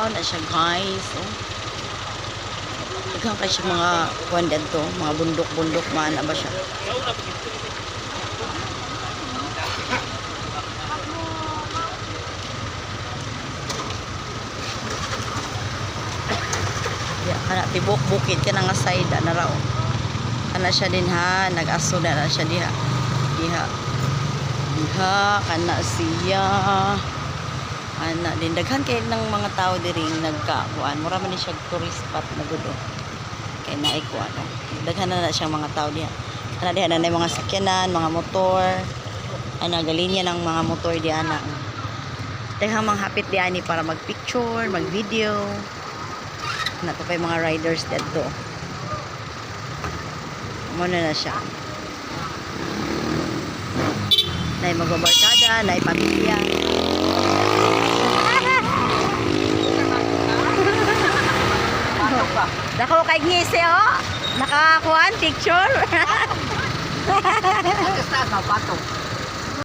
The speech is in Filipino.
Mao na siya guys. Oh. Daghang kasi mga kuan dito, mga bundok-bundok man ba siya. Ya, kana tibok bukid ka nga side na raw. Kana siya din ha, nag-aso na siya diha. Diha. Diha kana siya. Ana din daghan kay ng mga tao diri nagkakuan. Mura man ni siya tourist spot na gudo. Kay naay ko ano. Daghan na siya mga tao diha. Kana diha na mga sakyanan, mga motor. Ana galinya ng mga motor diha na. Daghang mga hapit diha ni para magpicture, magvideo. Nato pa yung mga riders dito. Muna na siya. Nay magbabarkada, nay pamilya. Dako kay ngisi oh. Nakakuan picture. Basta na pato.